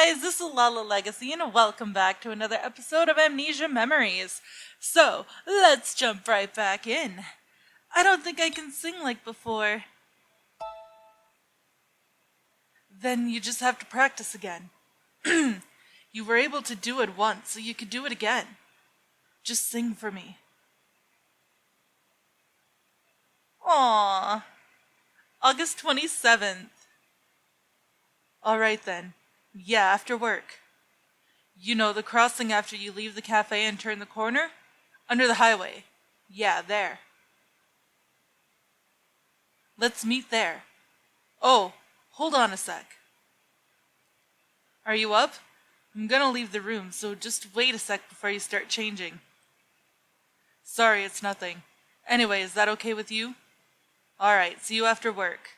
guys, this is Lala Legacy, and welcome back to another episode of Amnesia Memories. So, let's jump right back in. I don't think I can sing like before. Then you just have to practice again. You were able to do it once, so you could do it again. Just sing for me. Aww. August 27th. Alright then. Yeah, after work. You know, the crossing after you leave the cafe and turn the corner? Under the highway. Yeah, there. Let's meet there. Oh, hold on a sec. Are you up? I'm gonna leave the room, so just wait a sec before you start changing. Sorry, it's nothing. Anyway, is that okay with you? Alright, see you after work.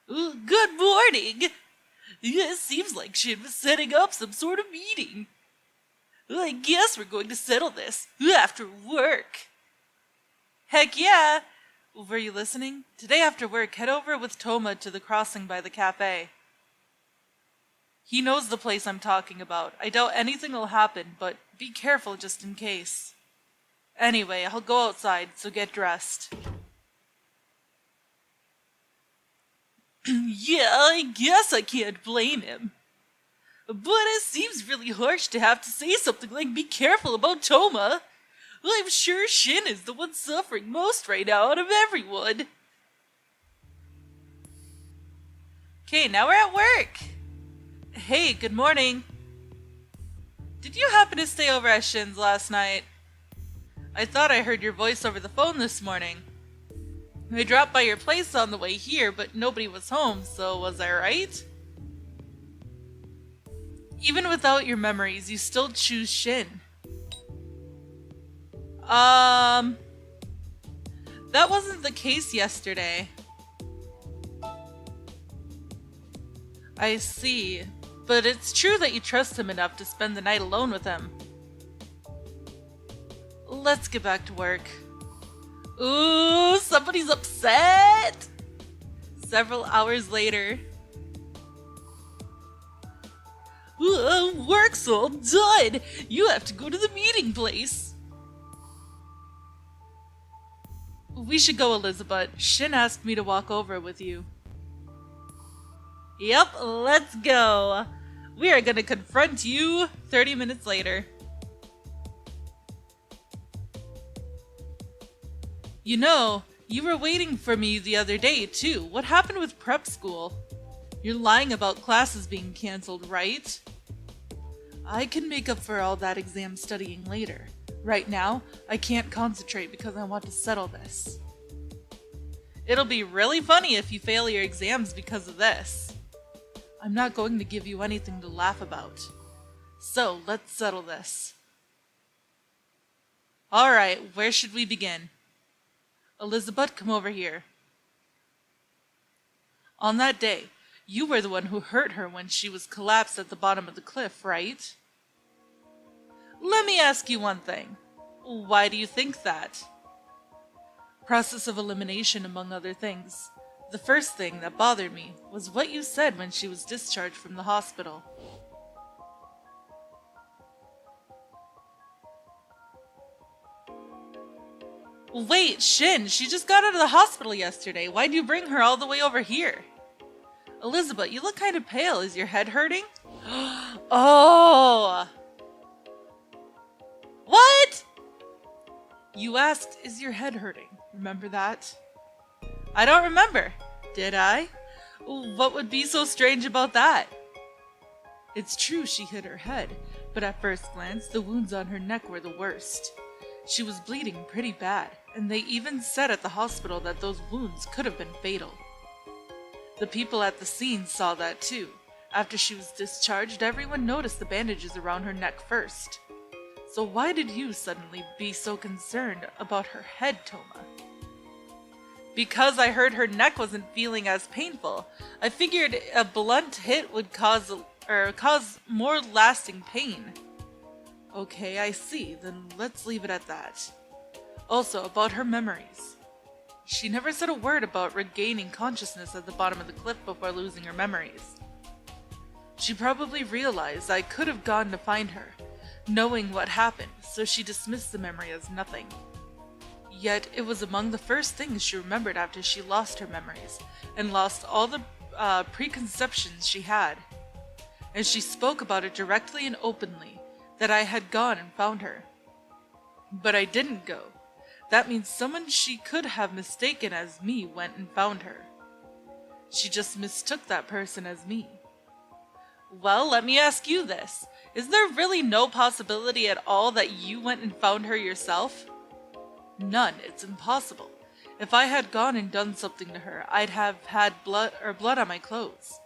Good morning! It seems like Shin was setting up some sort of meeting. I guess we're going to settle this after work. Heck yeah! Were you listening? Today after work, head over with Toma to the crossing by the cafe. He knows the place I'm talking about. I doubt anything will happen, but be careful just in case. Anyway, I'll go outside, so get dressed. Yeah, I guess I can't blame him. But it seems really harsh to have to say something like be careful about Toma. I'm sure Shin is the one suffering most right now out of everyone. Okay, now we're at work. Hey, good morning. Did you happen to stay over at Shin's last night? I thought I heard your voice over the phone this morning. I dropped by your place on the way here, but nobody was home, so was I right? Even without your memories, you still choose Shin. That wasn't the case yesterday. I see. But it's true that you trust him enough to spend the night alone with him. Let's get back to work. Ooh, somebody's upset! Several hours later. Work's all done! You have to go to the meeting place! We should go, Elizabeth. Shin asked me to walk over with you. Yep, let's go! We are gonna confront you 30 minutes later. You know, you were waiting for me the other day, too. What happened with prep school? You're lying about classes being cancelled, right? I can make up for all that exam studying later. Right now, I can't concentrate because I want to settle this. It'll be really funny if you fail your exams because of this. I'm not going to give you anything to laugh about. So, let's settle this. Alright, where should we begin? Elizabeth, come over here. On that day, you were the one who hurt her when she was collapsed at the bottom of the cliff, right? Let me ask you one thing. Why do you think that? Process of elimination, among other things. The first thing that bothered me was what you said when she was discharged from the hospital. Wait, Shin, she just got out of the hospital yesterday. Why'd you bring her all the way over here? Elizabeth, you look kind of pale. Is your head hurting? Oh! What? You asked, is your head hurting? Remember that? I don't remember. Did I? What would be so strange about that? It's true she hit her head, but at first glance, the wounds on her neck were the worst. She was bleeding pretty bad, and they even said at the hospital that those wounds could have been fatal. The people at the scene saw that too. After she was discharged, everyone noticed the bandages around her neck first. So why did you suddenly be so concerned about her head, Toma? Because I heard her neck wasn't feeling as painful. I figured a blunt hit would cause more lasting pain. Okay, I see. Then let's leave it at that. Also, about her memories. She never said a word about regaining consciousness at the bottom of the cliff before losing her memories. She probably realized I could have gone to find her, knowing what happened, so she dismissed the memory as nothing. Yet it was among the first things she remembered after she lost her memories, and lost all the preconceptions she had. And she spoke about it directly and openly, that I had gone and found her. But I didn't go. That means someone she could have mistaken as me went and found her. She just mistook that person as me. Well, let me ask you this. Is there really no possibility at all that you went and found her yourself? None. It's impossible. If I had gone and done something to her, I'd have had blood on my clothes.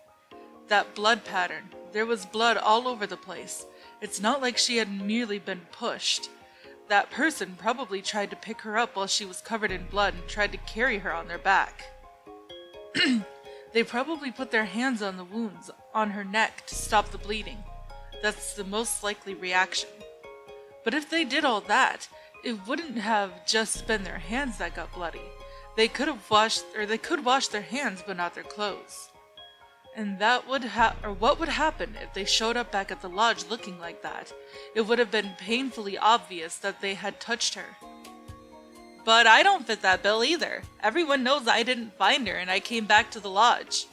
That blood pattern. There was blood all over the place. It's not like she had merely been pushed. That person probably tried to pick her up while she was covered in blood and tried to carry her on their back. They probably put their hands on the wounds on her neck to stop the bleeding. That's the most likely reaction. But if they did all that, it wouldn't have just been their hands that got bloody. They could wash their hands but not their clothes. And what would happen if they showed up back at the lodge looking like that? It would have been painfully obvious that they had touched her. But I don't fit that bill either. Everyone knows I didn't find her and I came back to the lodge.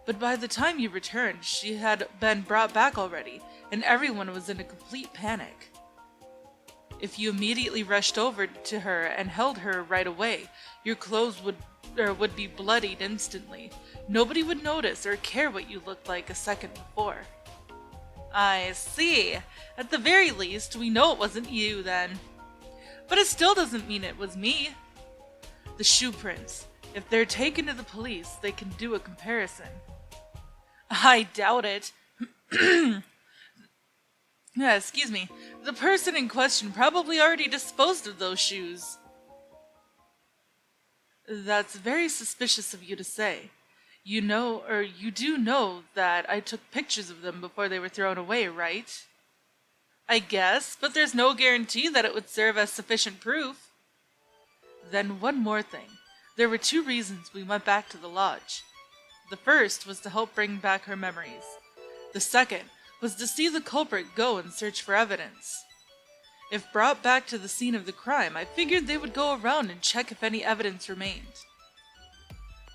But by the time you returned, she had been brought back already, and everyone was in a complete panic. If you immediately rushed over to her and held her right away, your clothes would be bloodied instantly. Nobody would notice or care what you looked like a second before. I see. At the very least, we know it wasn't you then. But it still doesn't mean it was me. The shoe prints. If they're taken to the police, they can do a comparison. I doubt it. Yeah, excuse me. The person in question probably already disposed of those shoes. That's very suspicious of you to say. You do know that I took pictures of them before they were thrown away, right? I guess, but there's no guarantee that it would serve as sufficient proof. Then one more thing. There were 2 reasons we went back to the lodge. The first was to help bring back her memories. The second was to see the culprit go and search for evidence. If brought back to the scene of the crime, I figured they would go around and check if any evidence remained.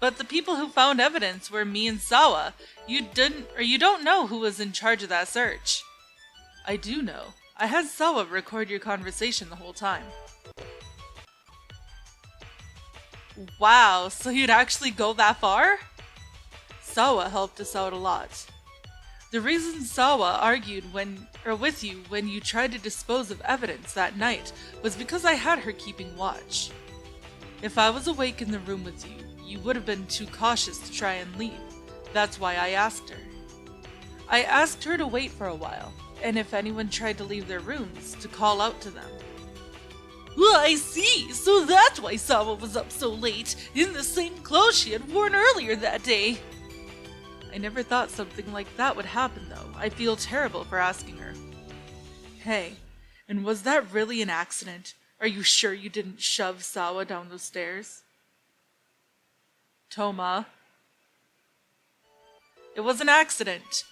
But the people who found evidence were me and Sawa. You don't know who was in charge of that search. I do know. I had Sawa record your conversation the whole time. Wow, so you'd actually go that far? Sawa helped us out a lot. The reason Sawa argued with you when you tried to dispose of evidence that night was because I had her keeping watch. If I was awake in the room with you, you would have been too cautious to try and leave. That's why I asked her. I asked her to wait for a while, and if anyone tried to leave their rooms, to call out to them. Well, I see! So that's why Sawa was up so late, in the same clothes she had worn earlier that day! I never thought something like that would happen, though. I feel terrible for asking her. Hey, and was that really an accident? Are you sure you didn't shove Sawa down those stairs? Toma. It was an accident.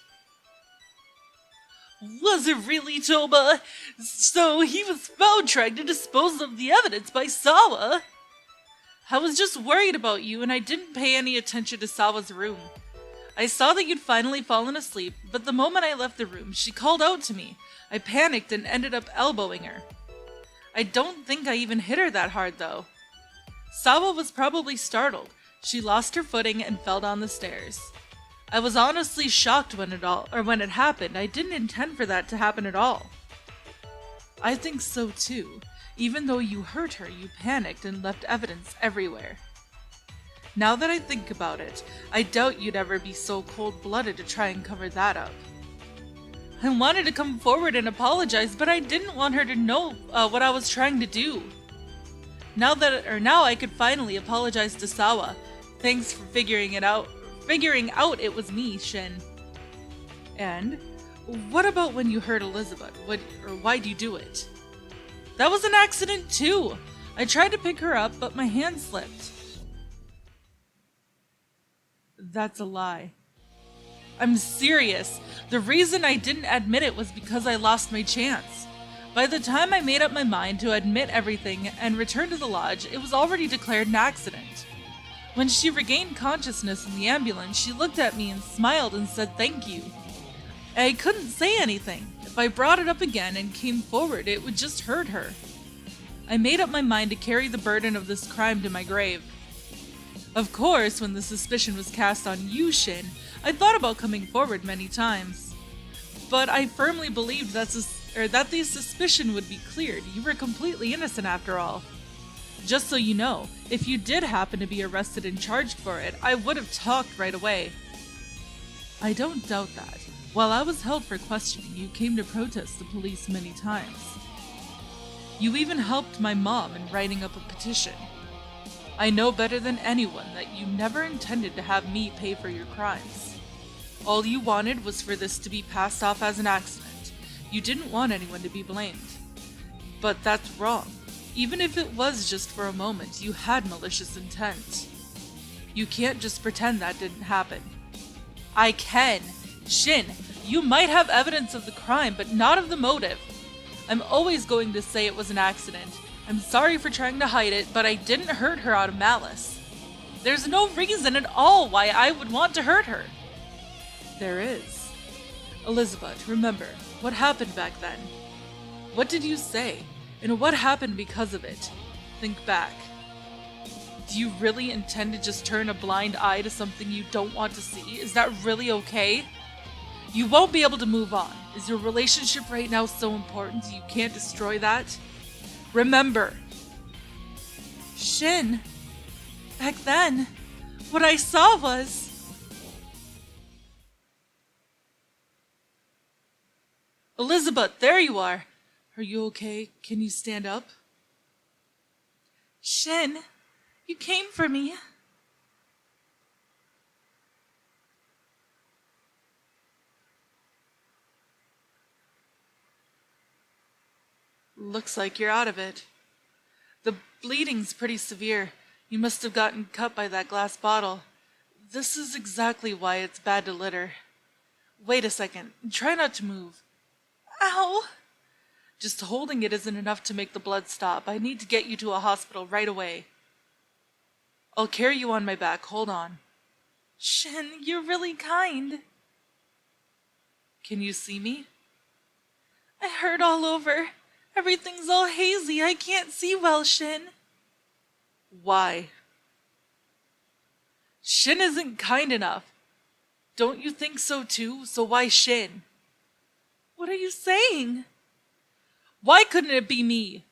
Was it really, Toma? So he was found trying to dispose of the evidence by Sawa? I was just worried about you and I didn't pay any attention to Sawa's room. I saw that you'd finally fallen asleep, but the moment I left the room, she called out to me. I panicked and ended up elbowing her. I don't think I even hit her that hard, though. Sawa was probably startled. She lost her footing and fell down the stairs. I was honestly shocked when it happened. I didn't intend for that to happen at all. I think so too. Even though you hurt her, you panicked and left evidence everywhere. Now that I think about it, I doubt you'd ever be so cold-blooded to try and cover that up. I wanted to come forward and apologize, but I didn't want her to know what I was trying to do. Now I could finally apologize to Sawa. Thanks for figuring out it was me, Shin. And what about when you hurt Elizabeth? Why'd you do it? That was an accident too. I tried to pick her up, but my hand slipped. That's a lie. I'm serious. The reason I didn't admit it was because I lost my chance. By the time I made up my mind to admit everything and return to the lodge, it was already declared an accident. When she regained consciousness in the ambulance, she looked at me and smiled and said thank you. I couldn't say anything. If I brought it up again and came forward, it would just hurt her. I made up my mind to carry the burden of this crime to my grave. Of course, when the suspicion was cast on you, Shin, I thought about coming forward many times. But I firmly believed that the suspicion would be cleared. You were completely innocent after all. Just so you know, if you did happen to be arrested and charged for it, I would have talked right away. I don't doubt that. While I was held for questioning, you came to protest the police many times. You even helped my mom in writing up a petition. I know better than anyone that you never intended to have me pay for your crimes. All you wanted was for this to be passed off as an accident. You didn't want anyone to be blamed. But that's wrong. Even if it was just for a moment, you had malicious intent. You can't just pretend that didn't happen. I can. Shin, you might have evidence of the crime, but not of the motive. I'm always going to say it was an accident. I'm sorry for trying to hide it, but I didn't hurt her out of malice. There's no reason at all why I would want to hurt her. There is. Elizabeth, remember, what happened back then? What did you say? And what happened because of it? Think back. Do you really intend to just turn a blind eye to something you don't want to see? Is that really okay? You won't be able to move on. Is your relationship right now so important you can't destroy that? Remember. Shin, back then, what I saw was... Elizabeth, there you are. Are you okay? Can you stand up? Shin, you came for me. Looks like you're out of it. The bleeding's pretty severe. You must have gotten cut by that glass bottle. This is exactly why it's bad to litter. Wait a second. Try not to move. Ow! Just holding it isn't enough to make the blood stop. I need to get you to a hospital right away. I'll carry you on my back. Hold on. Shin, you're really kind. Can you see me? I hurt all over. Everything's all hazy. I can't see well, Shin. Why? Shin isn't kind enough. Don't you think so too? So why Shin? What are you saying? Why couldn't it be me?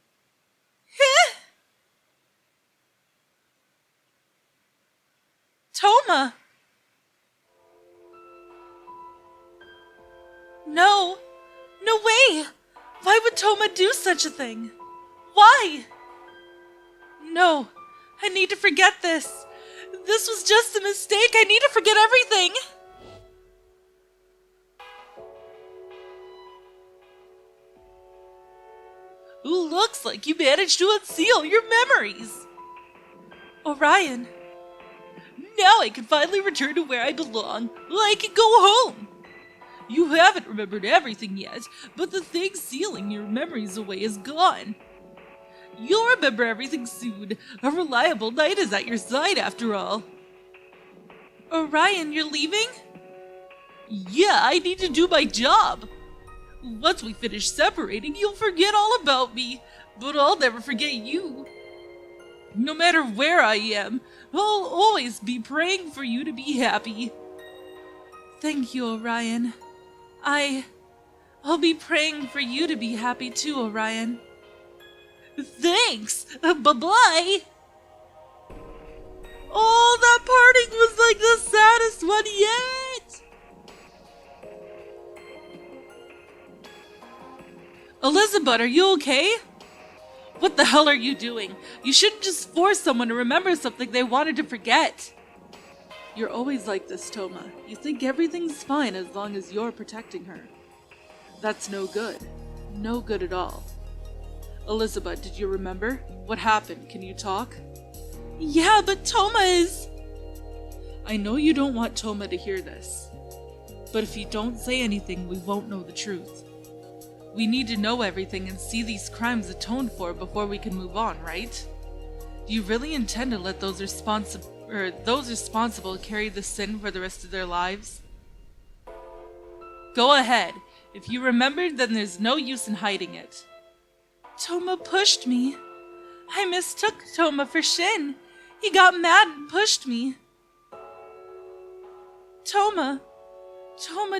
Toma! No! No way! Why would Toma do such a thing? Why? No, I need to forget this. This was just a mistake. I need to forget everything. Ooh, looks like you managed to unseal your memories. Orion. Now I can finally return to where I belong. I can go home. You haven't remembered everything yet, but the thing sealing your memories away is gone. You'll remember everything soon. A reliable knight is at your side after all. Orion, you're leaving? Yeah, I need to do my job. Once we finish separating, you'll forget all about me, but I'll never forget you. No matter where I am, I'll always be praying for you to be happy. Thank you, Orion. I'll be praying for you to be happy too, Orion. Thanks! Bye-bye! Oh, that parting was like the saddest one yet! Elizabeth, are you okay? What the hell are you doing? You shouldn't just force someone to remember something they wanted to forget. You're always like this, Toma. You think everything's fine as long as you're protecting her. That's no good. No good at all. Elizabeth, did you remember? What happened? Can you talk? Yeah, but Toma is... I know you don't want Toma to hear this. But if you don't say anything, we won't know the truth. We need to know everything and see these crimes atoned for before we can move on, right? Do you really intend to let those responsible carry the sin for the rest of their lives? Go ahead. If you remembered, then there's no use in hiding it. Toma pushed me. I mistook Toma for Shin. He got mad and pushed me. Toma,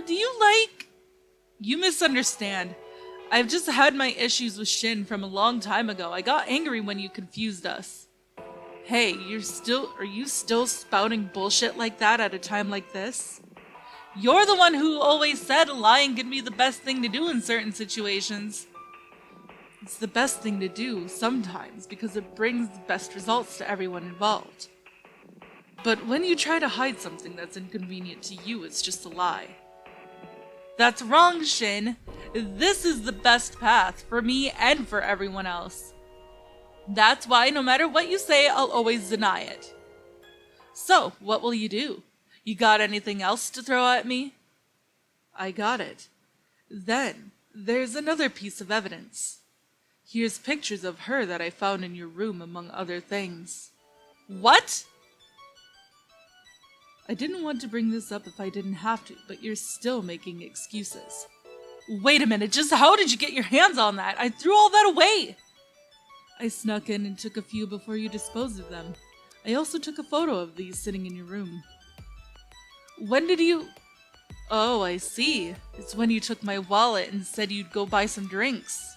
do you like... You misunderstand. I've just had my issues with Shin from a long time ago. I got angry when you confused us. Hey, are you still spouting bullshit like that at a time like this? You're the one who always said lying could be the best thing to do in certain situations. It's the best thing to do sometimes because it brings the best results to everyone involved. But when you try to hide something that's inconvenient to you, it's just a lie. That's wrong, Shin. This is the best path for me and for everyone else. That's why no matter what you say, I'll always deny it. So, what will you do? You got anything else to throw at me? I got it. Then, there's another piece of evidence. Here's pictures of her that I found in your room, among other things. What? I didn't want to bring this up if I didn't have to, but you're still making excuses. Wait a minute, just how did you get your hands on that? I threw all that away! I snuck in and took a few before you disposed of them. I also took a photo of these sitting in your room. When did you... Oh, I see. It's when you took my wallet and said you'd go buy some drinks.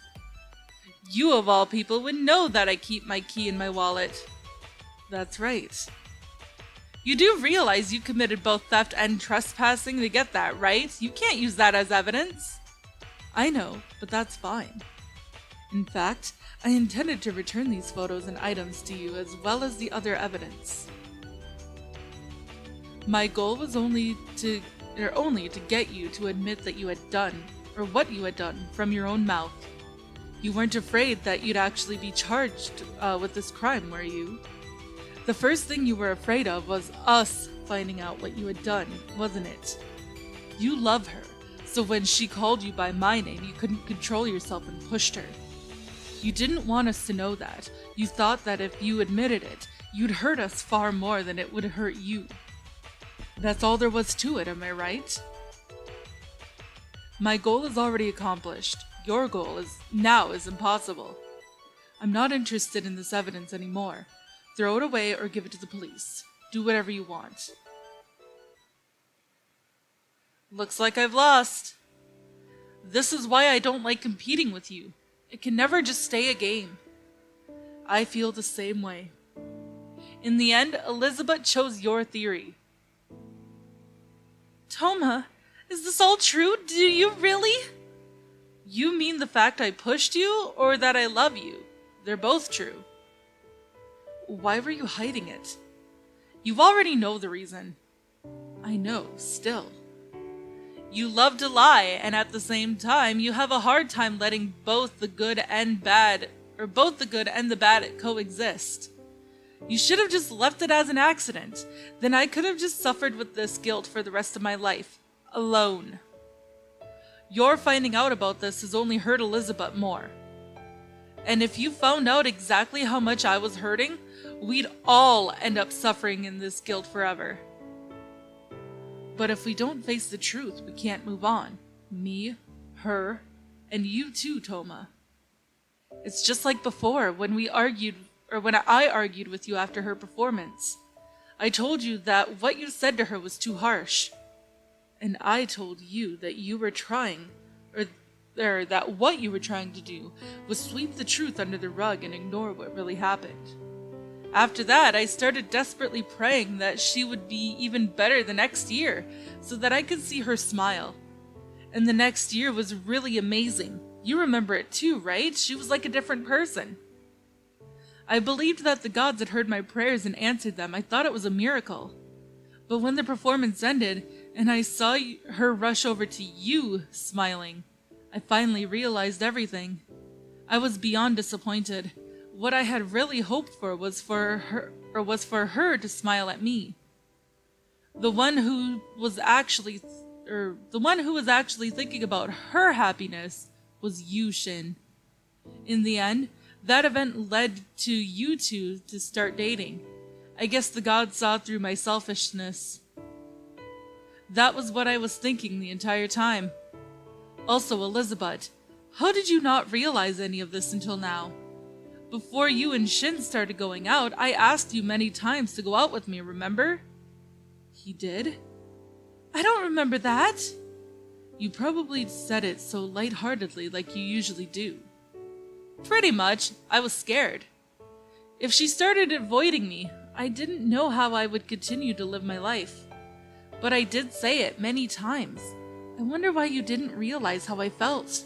You of all people would know that I keep my key in my wallet. That's right. You do realize you committed both theft and trespassing to get that, right? You can't use that as evidence. I know, but that's fine. In fact, I intended to return these photos and items to you as well as the other evidence. My goal was only to get you to admit that you had done, or what you had done, from your own mouth. You weren't afraid that you'd actually be charged with this crime, were you? The first thing you were afraid of was us finding out what you had done, wasn't it? You love her, so when she called you by my name, you couldn't control yourself and pushed her. You didn't want us to know that. You thought that if you admitted it, you'd hurt us far more than it would hurt you. That's all there was to it, am I right? My goal is already accomplished. Your goal is impossible. I'm not interested in this evidence anymore. Throw it away or give it to the police. Do whatever you want. Looks like I've lost. This is why I don't like competing with you. It can never just stay a game. I feel the same way. In the end, Elizabeth chose your theory. Toma, is this all true? Do you really? You mean the fact I pushed you, or that I love you? They're both true. Why were you hiding it? You already know the reason. I know, still. You love to lie, and at the same time, you have a hard time letting both the good and the bad coexist. You should have just left it as an accident. Then I could have just suffered with this guilt for the rest of my life. Alone. Your finding out about this has only hurt Elizabeth more. And if you found out exactly how much I was hurting, we'd all end up suffering in this guilt forever. But if we don't face the truth, we can't move on. Me, her, and you too, Toma. It's just like before, when I argued with you after her performance. I told you that what you said to her was too harsh. And I told you that that what you were trying to do was sweep the truth under the rug and ignore what really happened. After that, I started desperately praying that she would be even better the next year, so that I could see her smile. And the next year was really amazing. You remember it too, right? She was like a different person. I believed that the gods had heard my prayers and answered them. I thought it was a miracle. But when the performance ended, and I saw her rush over to you, smiling, I finally realized everything. I was beyond disappointed. What I had really hoped for was for her to smile at me. The one who the one who was actually thinking about her happiness was you, Shin. In the end, that event led to you two to start dating. I guess the gods saw through my selfishness. That was what I was thinking the entire time. Also, Elizabeth, how did you not realize any of this until now? Before you and Shin started going out, I asked you many times to go out with me, remember? He did? I don't remember that. You probably said it so lightheartedly like you usually do. Pretty much, I was scared. If she started avoiding me, I didn't know how I would continue to live my life. But I did say it many times. I wonder why you didn't realize how I felt.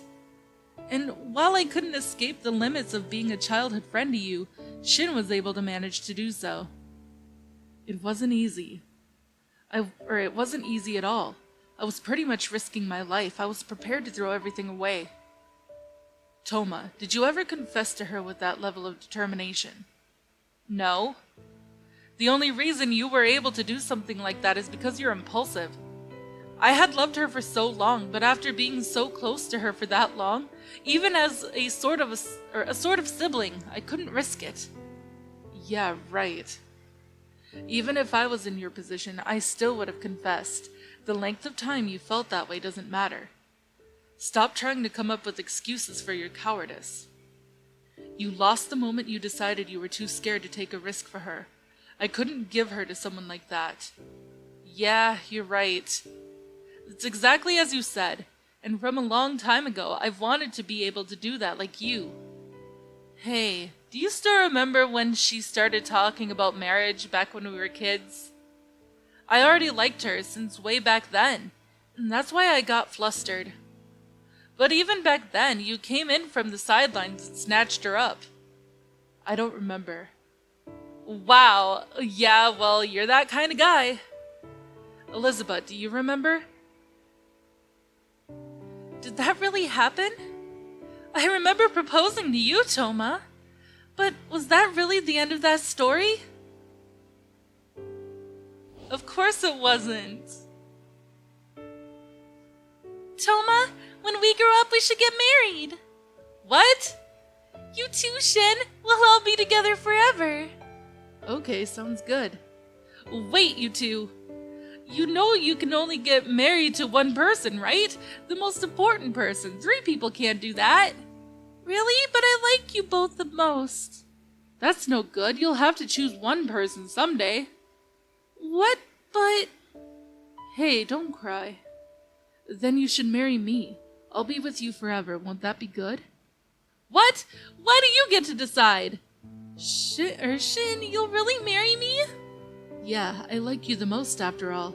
And while I couldn't escape the limits of being a childhood friend to you, Shin was able to manage to do so. It wasn't easy. It wasn't easy at all. I was pretty much risking my life. I was prepared to throw everything away. Toma, did you ever confess to her with that level of determination? No. The only reason you were able to do something like that is because you're impulsive. I had loved her for so long, but after being so close to her for that long, even as a sort of sibling, I couldn't risk it. Yeah, right. Even if I was in your position, I still would have confessed. The length of time you felt that way doesn't matter. Stop trying to come up with excuses for your cowardice. You lost the moment you decided you were too scared to take a risk for her. I couldn't give her to someone like that. Yeah, you're right. It's exactly as you said, and from a long time ago, I've wanted to be able to do that like you. Hey, do you still remember when she started talking about marriage back when we were kids? I already liked her since way back then, and that's why I got flustered. But even back then, you came in from the sidelines and snatched her up. I don't remember. Wow, yeah, well, you're that kind of guy. Elizabeth, do you remember? Did that really happen? I remember proposing to you, Toma. But was that really the end of that story? Of course it wasn't. Toma, when we grow up, we should get married. What? You too, Shin. We'll all be together forever. Okay, sounds good. Wait, you two. You know you can only get married to one person, right? The most important person. 3 people can't do that. Really? But I like you both the most. That's no good. You'll have to choose one person someday. What? But... Hey, don't cry. Then you should marry me. I'll be with you forever. Won't that be good? What? Why do you get to decide? Shin, you'll really marry me? Yeah, I like you the most after all.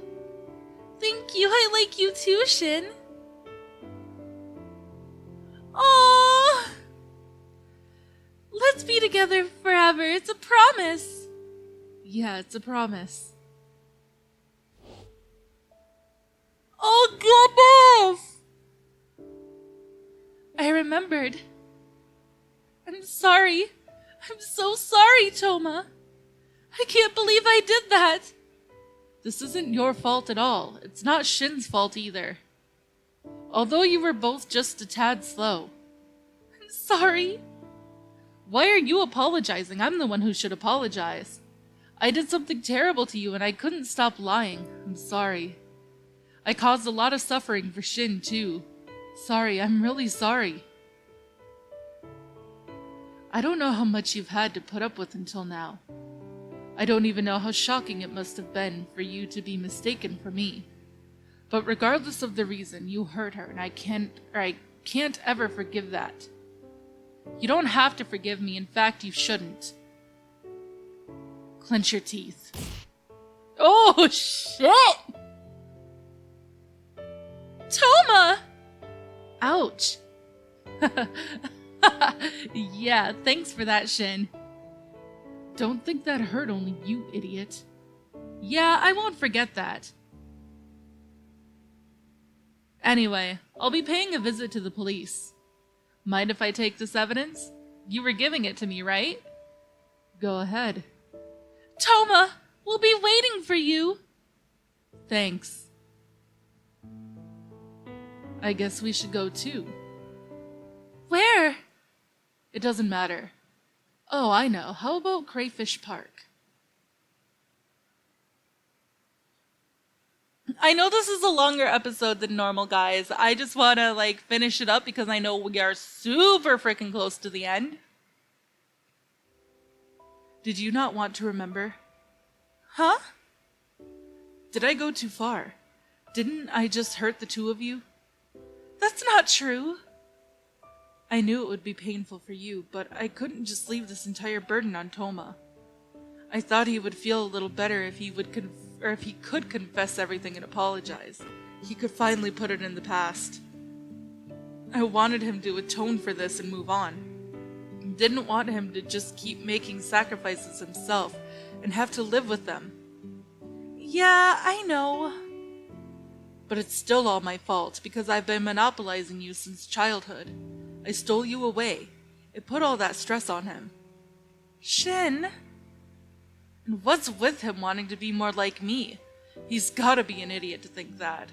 Thank you, I like you too, Shin. Aww! Let's be together forever, it's a promise. Yeah, it's a promise. Oh, goodness! I remembered. I'm sorry. I'm so sorry, Toma. I can't believe I did that. This isn't your fault at all. It's not Shin's fault either. Although you were both just a tad slow. I'm sorry. Why are you apologizing? I'm the one who should apologize. I did something terrible to you and I couldn't stop lying. I'm sorry. I caused a lot of suffering for Shin too. Sorry, I'm really sorry. I don't know how much you've had to put up with until now. I don't even know how shocking it must have been for you to be mistaken for me. But regardless of the reason, you hurt her, and I can't ever forgive that. You don't have to forgive me. In fact, you shouldn't. Clench your teeth. Oh, shit! Toma! Ouch. Yeah, thanks for that, Shin. Don't think that hurt only you, idiot. Yeah, I won't forget that. Anyway, I'll be paying a visit to the police. Mind if I take this evidence? You were giving it to me, right? Go ahead. Toma, we'll be waiting for you. Thanks. I guess we should go too. Where? It doesn't matter. Oh, I know. How about Crayfish Park? I know this is a longer episode than normal, guys. I just want to, finish it up because I know we are super freaking close to the end. Did you not want to remember? Huh? Did I go too far? Didn't I just hurt the two of you? That's not true. I knew it would be painful for you, but I couldn't just leave this entire burden on Toma. I thought he would feel a little better if he could confess everything and apologize. He could finally put it in the past. I wanted him to atone for this and move on. Didn't want him to just keep making sacrifices himself and have to live with them. Yeah, I know. But it's still all my fault because I've been monopolizing you since childhood. I stole you away. It put all that stress on him. Shin? And what's with him wanting to be more like me? He's gotta be an idiot to think that.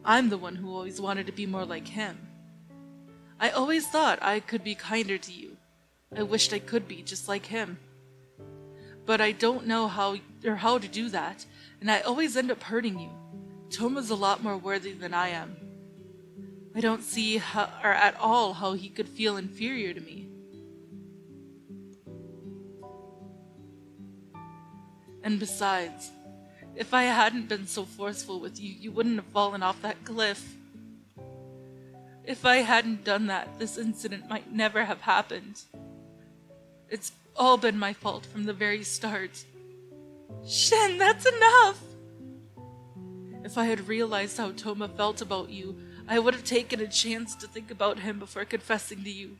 I'm the one who always wanted to be more like him. I always thought I could be kinder to you. I wished I could be just like him. But I don't know how to do that, and I always end up hurting you. Toma's a lot more worthy than I am. I don't see at all how he could feel inferior to me. And besides, if I hadn't been so forceful with you, you wouldn't have fallen off that cliff. If I hadn't done that, this incident might never have happened. It's all been my fault from the very start. Shin, that's enough! If I had realized how Toma felt about you, I would have taken a chance to think about him before confessing to you.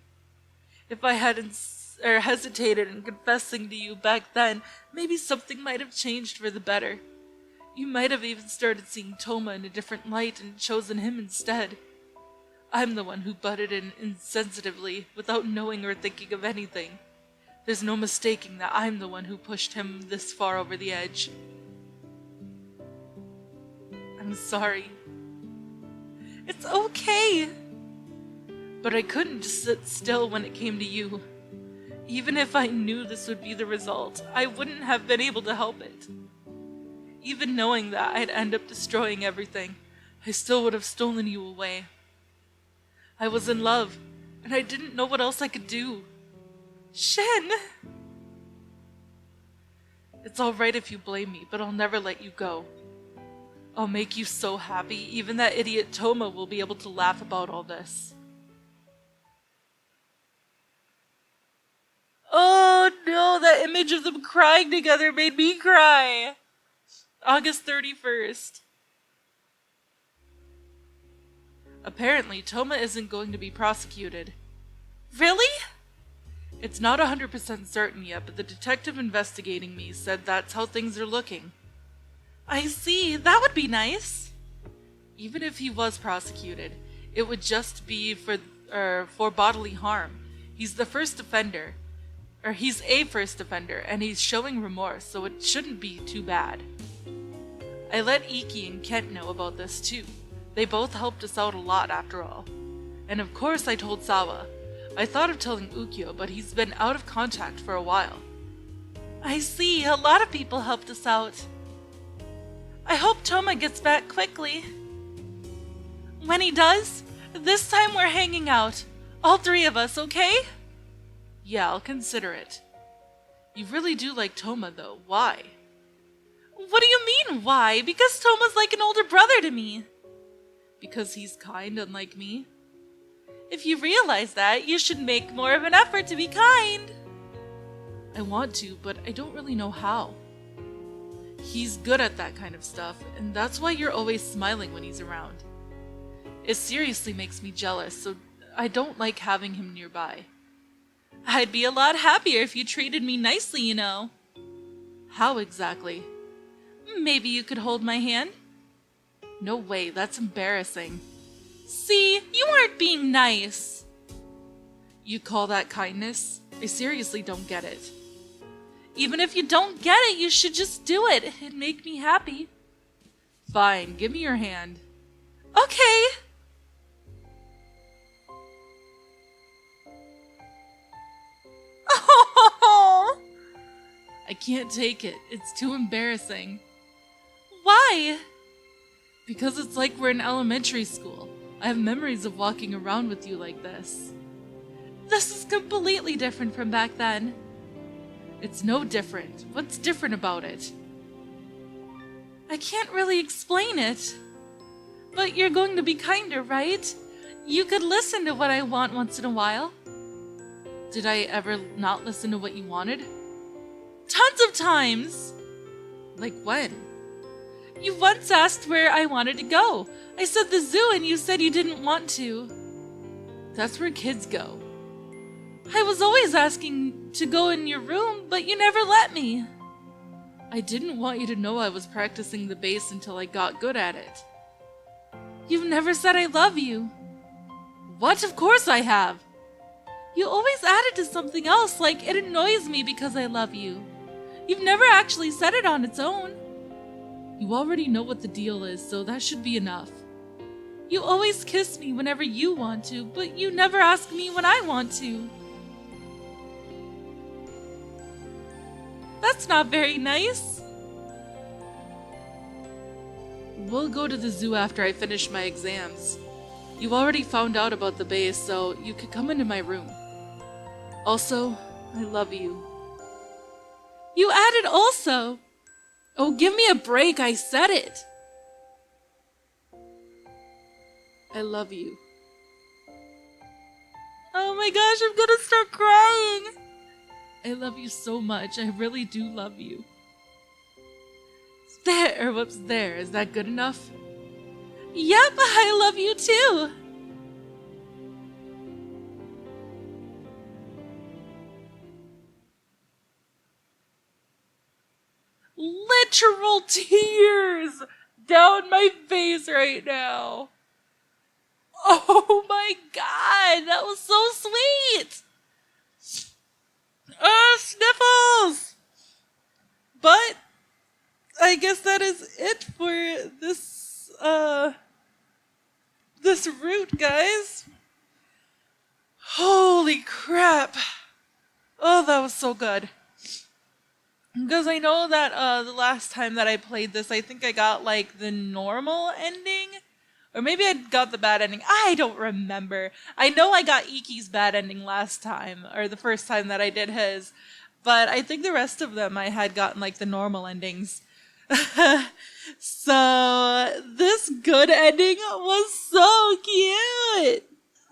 If I hadn't hesitated in confessing to you back then, maybe something might have changed for the better. You might have even started seeing Toma in a different light and chosen him instead. I'm the one who butted in insensitively, without knowing or thinking of anything. There's no mistaking that I'm the one who pushed him this far over the edge. I'm sorry. It's okay. But I couldn't just sit still when it came to you. Even if I knew this would be the result, I wouldn't have been able to help it. Even knowing that I'd end up destroying everything, I still would have stolen you away. I was in love, and I didn't know what else I could do. Shin! It's alright if you blame me, but I'll never let you go. I'll make you so happy, even that idiot Toma will be able to laugh about all this. Oh no, that image of them crying together made me cry! August 31st. Apparently, Toma isn't going to be prosecuted. Really? It's not 100% certain yet, but the detective investigating me said that's how things are looking. I see, that would be nice. Even if he was prosecuted, it would just be for bodily harm. He's the first offender. He's a first offender, and he's showing remorse, so it shouldn't be too bad. I let Iki and Kent know about this too. They both helped us out a lot after all. And of course I told Sawa. I thought of telling Ukyo, but he's been out of contact for a while. I see, a lot of people helped us out. I hope Toma gets back quickly. When he does, this time we're hanging out. All three of us, okay? Yeah, I'll consider it. You really do like Toma though, why? What do you mean, why? Because Toma's like an older brother to me. Because he's kind, unlike me? If you realize that, you should make more of an effort to be kind. I want to, but I don't really know how. He's good at that kind of stuff, and that's why you're always smiling when he's around. It seriously makes me jealous, so I don't like having him nearby. I'd be a lot happier if you treated me nicely, you know. How exactly? Maybe you could hold my hand? No way, that's embarrassing. See, you aren't being nice. You call that kindness? I seriously don't get it. Even if you don't get it, you should just do it. It'd make me happy. Fine, give me your hand. Okay. can't take it. It's too embarrassing. Why? Because it's like we're in elementary school. I have memories of walking around with you like this. This is completely different from back then. It's no different. What's different about it? I can't really explain it. But you're going to be kinder, right? You could listen to what I want once in a while. Did I ever not listen to what you wanted? Tons of times! Like when? You once asked where I wanted to go. I said the zoo and you said you didn't want to. That's where kids go. I was always asking to go in your room, but you never let me. I didn't want you to know I was practicing the bass until I got good at it. You've never said I love you. What? Of course I have. You always added to something else, like it annoys me because I love you. You've never actually said it on its own. You already know what the deal is, so that should be enough. You always kiss me whenever you want to, but you never ask me when I want to. That's not very nice. We'll go to the zoo after I finish my exams. You already found out about the bass, so you could come into my room. Also, I love you. You added also. Oh, give me a break, I said it. I love you. Oh my gosh, I'm gonna start crying. I love you so much. I really do love you. There, whoops, there. Is that good enough? Yep, I love you too. Literal tears down my face right now. Oh my god, that was so sweet. Sniffles! But I guess that is it for this route, guys. Holy crap. Oh, that was so good. Because I know that the last time that I played this, I think I got like the normal ending. Or maybe I got the bad ending. I don't remember. I know I got Iki's bad ending last time, or the first time that I did his. But I think the rest of them I had gotten like the normal endings. So this good ending was so cute.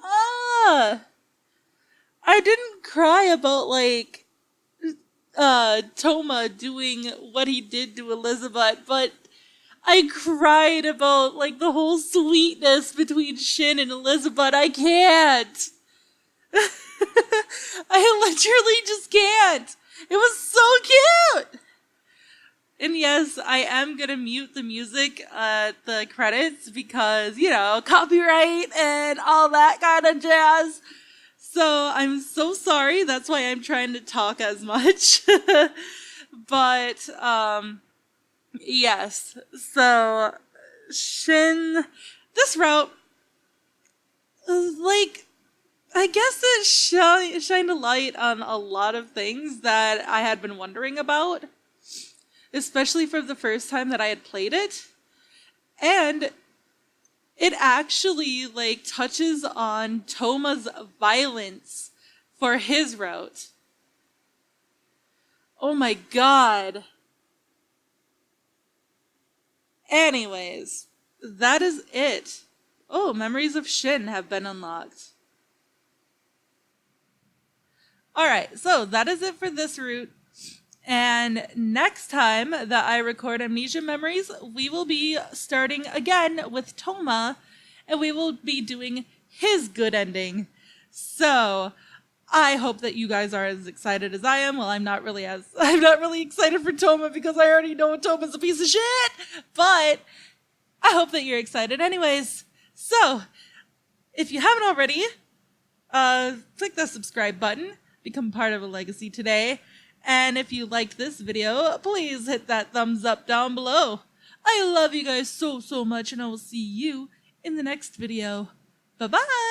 I didn't cry about like Toma doing what he did to Elizabeth, but I cried about like the whole sweetness between Shin and Elizabeth. I can't. I literally just can't. It was so cute. And yes, I am gonna mute the music at the credits because, you know, copyright and all that kind of jazz. So I'm so sorry. That's why I'm trying to talk as much. But, yes. So, Shin, this route, like, I guess it shined a light on a lot of things that I had been wondering about, especially for the first time that I had played it. And it actually, like, touches on Toma's violence for his route. Oh my god. Anyways, that is it. Oh, memories of Shin have been unlocked. Alright, so that is it for this route. And next time that I record Amnesia Memories, we will be starting again with Toma, and we will be doing his good ending. So, I hope that you guys are as excited as I am. Well, I'm not really excited for Toma because I already know Toma's a piece of shit, but I hope that you're excited anyways. So, if you haven't already, click the subscribe button, become part of a legacy today. And if you liked this video, please hit that thumbs up down below. I love you guys so, so much, and I will see you in the next video. Bye-bye!